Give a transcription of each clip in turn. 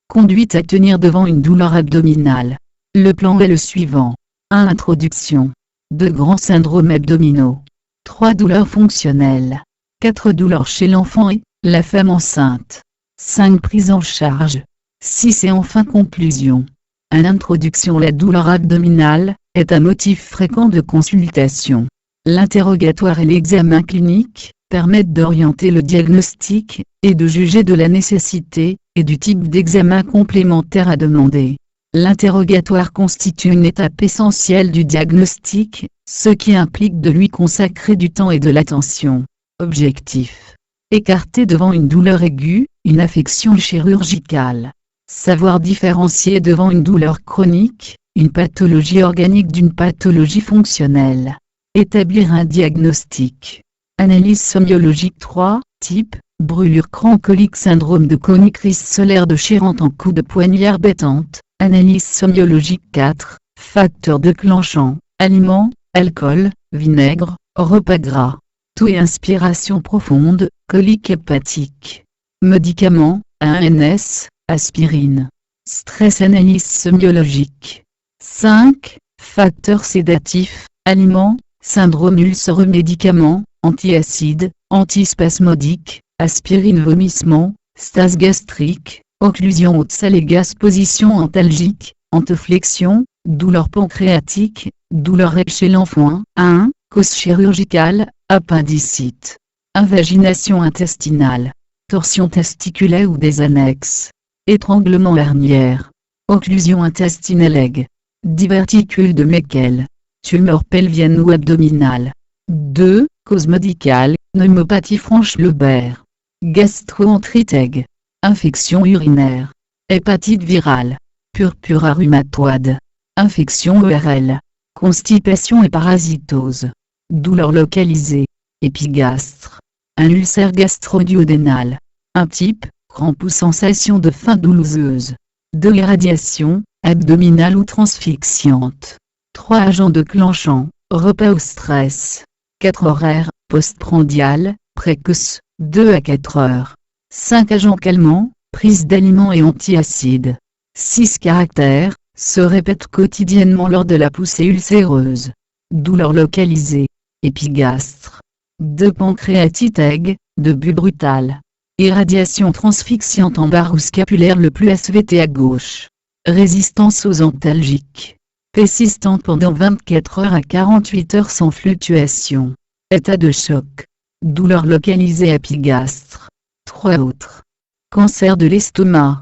Conduite à tenir devant une douleur abdominale. Le plan est le suivant. 1. Introduction. 2. Grands syndromes abdominaux. 3. Douleurs fonctionnelles. 4. Douleurs chez l'enfant et la femme enceinte. 5. Prise en charge. 6. Et enfin conclusion. 1. Introduction. La douleur abdominale est un motif fréquent de consultation. L'interrogatoire et l'examen clinique permettent d'orienter le diagnostic et de juger de la nécessité et du type d'examen complémentaire à demander. L'interrogatoire constitue une étape essentielle du diagnostic, ce qui implique de lui consacrer du temps et de l'attention. Objectif. Écarter devant une douleur aiguë, une affection chirurgicale. Savoir différencier devant une douleur chronique, une pathologie organique d'une pathologie fonctionnelle. Établir un diagnostic. Analyse somiologique 3, type, brûlure crancolique syndrome de conycris solaire de Chérante en coup de poignard bêtante. Analyse somiologique 4, facteurs déclenchants, aliments, alcool, vinaigre, repas gras. Toux et inspiration profonde, colique hépatique. Médicaments, ANS, aspirine. Stress analyse somiologique. 5. Facteurs sédatifs, aliments, syndrome ulcéreux médicaments, antiacides, antispasmodiques, aspirine vomissement, stase gastrique, occlusion haute salée gaz position antalgique, anteflexion, douleur pancréatique, douleur chez l'enfant. 1. Cause chirurgicale, appendicite. Invagination intestinale. Torsion testiculaire ou des annexes. Étranglement herniaire. Occlusion intestinale aiguë. Diverticule de Meckel. Tumeur pelvienne ou abdominale. 2. Cause médicale, pneumopathie franche-lobère. Gastro-entérite aiguë. Infection urinaire. Hépatite virale. Purpura rhumatoide. Infection ORL. Constipation et parasitose. Douleur localisée. Épigastre. Un ulcère gastro-duodénal. Un type, crampe ou sensation de faim douloureuse. 2. Irradiation, abdominale ou transfixiante. 3. Agents déclenchants, repas au stress. 4. Horaire, postprandial, précoce, 2 à 4 heures. 5. Agents calmants, prise d'aliments et antiacides. 6. Caractère, se répète quotidiennement lors de la poussée ulcéreuse. Douleur localisée. Épigastre. 2. Pancréatite aiguë, début brutal. Irradiation transfixiante en barre ou scapulaire le plus SVT à gauche. Résistance aux antalgiques. Persistante pendant 24 heures à 48 heures sans fluctuation. État de choc. Douleur localisée épigastre. 3 autres. Cancer de l'estomac.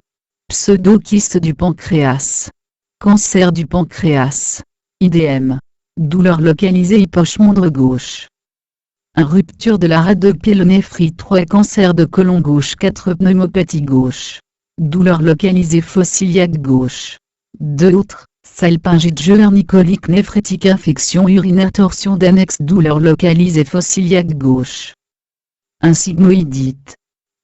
Pseudokyste du pancréas. Cancer du pancréas. IDM. Douleur localisée hypochondre gauche. Rupture de la radiopyélonéphrite 3. Cancer de côlon gauche 4. Pneumopathie gauche. Douleur localisée fossiliaque gauche. 2 autres. Salpingite colique néphrétique infection urinaire torsion d'annexe douleur localisée fossiliaque gauche. Un sigmoïdite.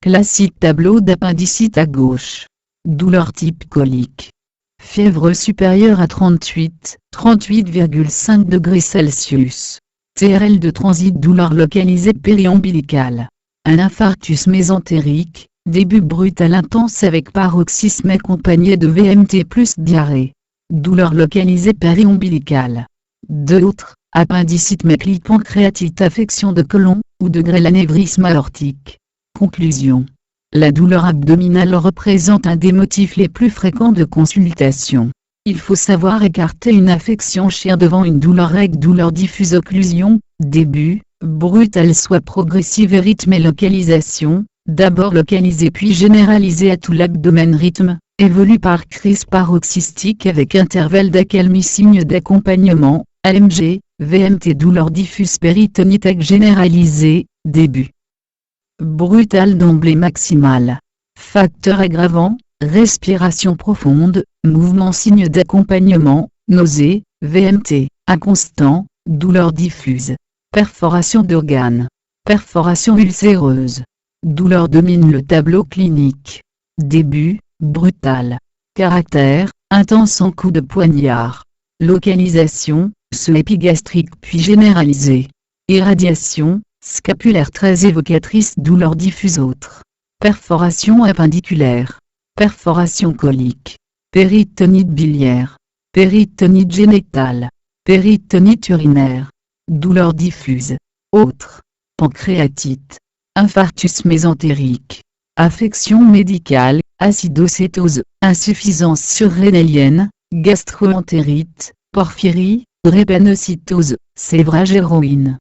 Classique tableau d'appendicite à gauche. Douleur type colique. Fièvre supérieure à 38,5 degrés Celsius. TRL de transit douleur localisée périombilicale. Un infarctus mésentérique, début brutal intense avec paroxysme accompagné de VMT plus diarrhée. Douleur localisée périombilicale. 2 autres, appendicite méclique pancréatite affection de côlon, ou de grêle anévrisme aortique. Conclusion. La douleur abdominale représente un des motifs les plus fréquents de consultation. Il faut savoir écarter une affection chère devant une douleur aiguë, douleur diffuse, occlusion, début, brutale soit progressive et rythme et localisation, d'abord localisée puis généralisée à tout l'abdomen rythme, évolue par crise paroxystique avec intervalle d'accalmie signe d'accompagnement, AMG, VMT douleur diffuse péritonite aiguë généralisée, début. Brutale d'emblée maximale. Facteur aggravant, respiration profonde, mouvement signe d'accompagnement, nausée, VMT, inconstant, douleur diffuse. Perforation d'organes. Perforation ulcéreuse. Douleur domine le tableau clinique. Début, brutal. Caractère, intense en coup de poignard. Localisation, épigastrique puis généralisée. Irradiation, scapulaire très évocatrice douleur diffuse autre. Perforation appendiculaire. perforation colique, péritonite biliaire, péritonite génitale, péritonite urinaire, douleurs diffuses, autres, pancréatite, infarctus mésentérique, affection médicale, acidocétose, insuffisance surrénalienne, gastro-entérite, porphyrie, drépanocytose, sévrage héroïne.